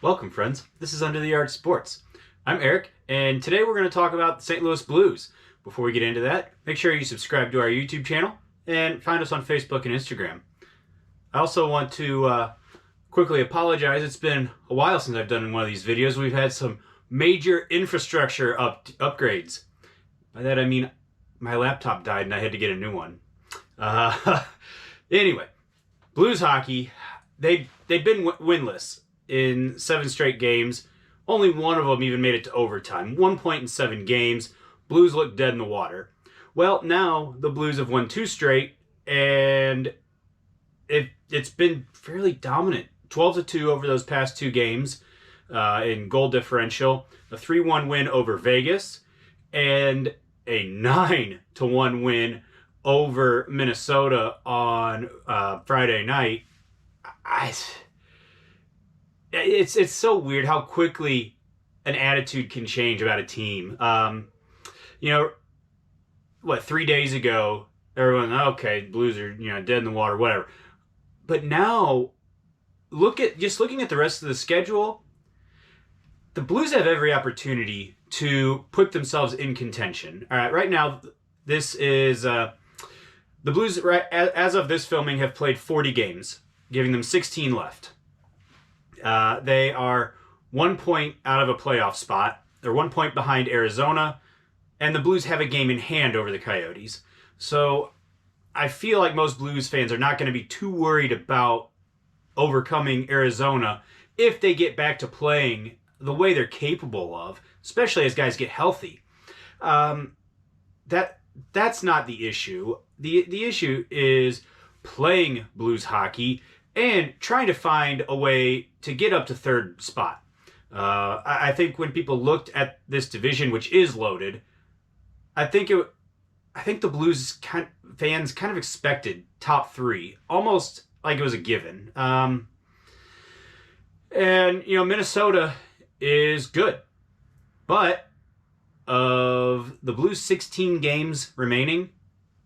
Welcome, friends. This is Under the Yard Sports. I'm Eric, and today we're going to talk about the St. Louis Blues. Before we get into that, make sure you subscribe to our YouTube channel and find us on Facebook and Instagram. I also want to quickly apologize. It's been a while since I've done one of these videos. We've had some major infrastructure upgrades. By that I mean my laptop died and I had to get a new one. Anyway, Blues hockey, they've been winless in 7 straight games. Only one of them even made it to overtime. 1 point in 7 games. Blues look dead in the water. Well, now the Blues have won 2 straight, and it's been fairly dominant. 12-2 over those past 2 games in goal differential. A 3-1 win over Vegas, and a 9-1 win over Minnesota on Friday night. It's so weird how quickly an attitude can change about a team. 3 days ago, everyone, okay, Blues are dead in the water, whatever. But now, looking at the rest of the schedule, the Blues have every opportunity to put themselves in contention. All right, right now, this is the Blues. Right as of this filming, have played 40 games, giving them 16 left. They are 1 point out of a playoff spot. They're 1 point behind Arizona, and the Blues have a game in hand over the Coyotes. So I feel like most Blues fans are not going to be too worried about overcoming Arizona if they get back to playing the way they're capable of, especially as guys get healthy. That's not the issue. The issue is playing Blues hockey and trying to find a way to get up to third spot. I think when people looked at this division, which is loaded, I think the Blues fans kind of expected top 3, almost like it was a given. Minnesota is good, but of the Blues' 16 games remaining,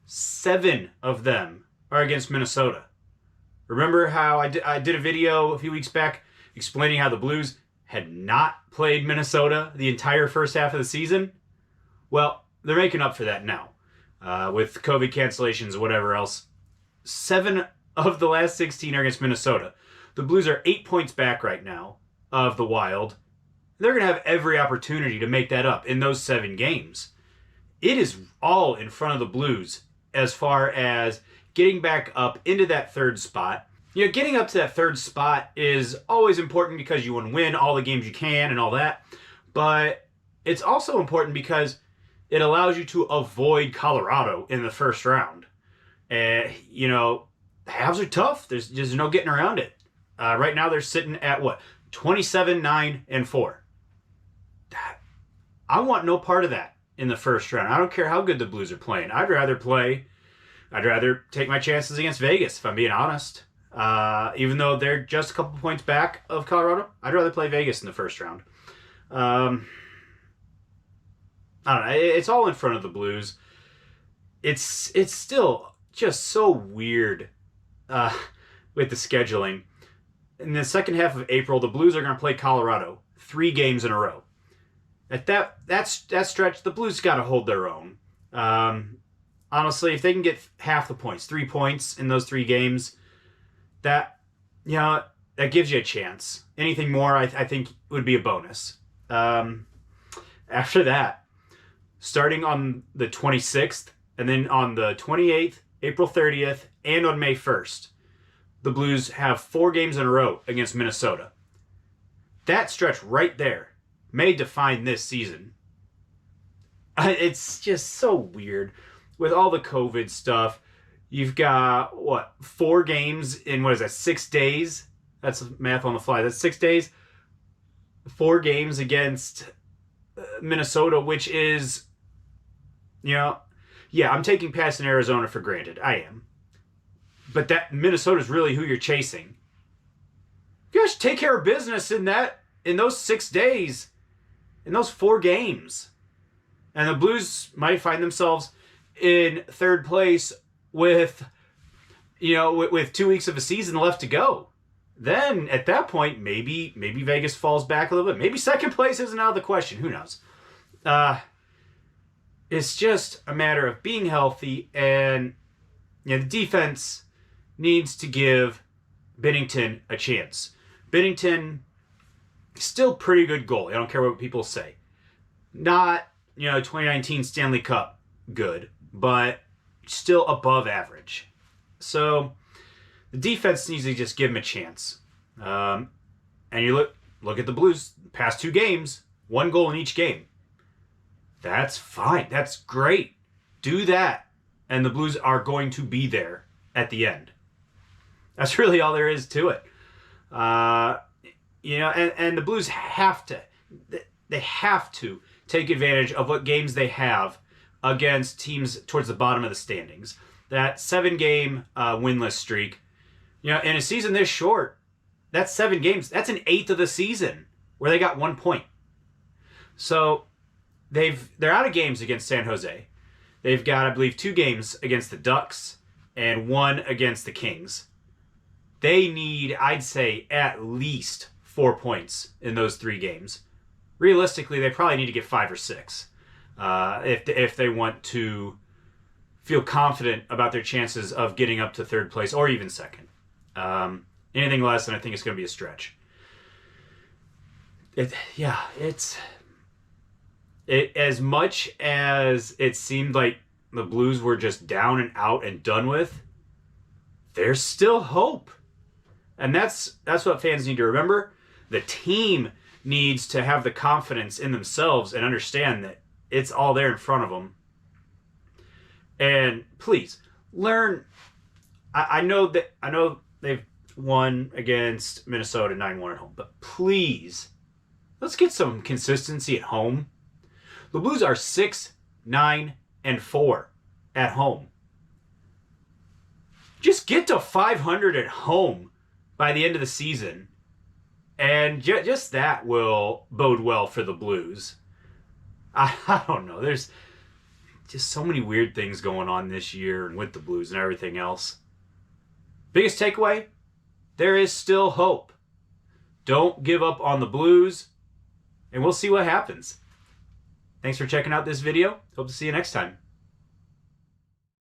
7 of them are against Minnesota. Remember how I did a video a few weeks back explaining how the Blues had not played Minnesota the entire first half of the season? Well, they're making up for that now. With COVID cancellations and whatever else. 7 of the last 16 are against Minnesota. The Blues are 8 points back right now of the Wild. They're going to have every opportunity to make that up in those 7 games. It is all in front of the Blues as far as getting back up into that third spot. Getting up to that third spot is always important because you want to win all the games you can and all that. But it's also important because it allows you to avoid Colorado in the first round. The Habs are tough. There's no getting around it. Right now they're sitting at 27-9-4. I want no part of that in the first round. I don't care how good the Blues are playing. I'd rather take my chances against Vegas, if I'm being honest. Even though they're just a couple points back of Colorado, I'd rather play Vegas in the first round. I don't know. It's all in front of the Blues. It's still just so weird with the scheduling. In the second half of April, the Blues are going to play Colorado 3 games in a row. At that stretch, the Blues got to hold their own. Honestly, if they can get half the points, 3 points in those 3 games, that gives you a chance. Anything more, I think, would be a bonus. After that, starting on the 26th, and then on the 28th, April 30th, and on May 1st, the Blues have 4 games in a row against Minnesota. That stretch right there may define this season. It's just so weird. With all the COVID stuff, you've got, 4 games in, 6 days? That's math on the fly. That's 6 days. 4 games against Minnesota, which is, I'm taking past in Arizona for granted. I am. But that Minnesota's really who you're chasing. You guys take care of business in those 6 days, in those 4 games. And the Blues might find themselves in third place with 2 weeks of a season left to go. then at that point, maybe Vegas falls back a little bit. Maybe second place isn't out of the question. Who knows? It's just a matter of being healthy, and the defense needs to give Binnington a chance. Binnington, still pretty good goalie. I don't care what people say. Not, 2019 Stanley Cup good, but still above average. So the defense needs to just give him a chance. And you look at the Blues, past 2 games, 1 goal in each game. That's fine. That's great. Do that. And the Blues are going to be there at the end. That's really all there is to it. And the Blues have to take advantage of what games they have against teams towards the bottom of the standings. That 7-game winless streak, in a season this short, that's 7 games. That's an eighth of the season where they got 1 point. So they're out of games against San Jose. They've got, I believe, 2 games against the Ducks and 1 against the Kings. They need, I'd say, at least 4 points in those 3 games. Realistically, they probably need to get 5 or 6 if they want to feel confident about their chances of getting up to 3rd place or even 2nd. Anything less, and I think it's going to be a stretch. As much as it seemed like the Blues were just down and out and done with, there's still hope. And that's what fans need to remember. The team needs to have the confidence in themselves and understand that it's all there in front of them. And please learn. I know they've won against Minnesota 9-1 at home, but please, let's get some consistency at home. The Blues are 6-9-4 at home. Just get to 500 at home by the end of the season, and just that will bode well for the Blues. I don't know. There's just so many weird things going on this year and with the Blues and everything else. Biggest takeaway, there is still hope. Don't give up on the Blues, and we'll see what happens. Thanks for checking out this video. Hope to see you next time.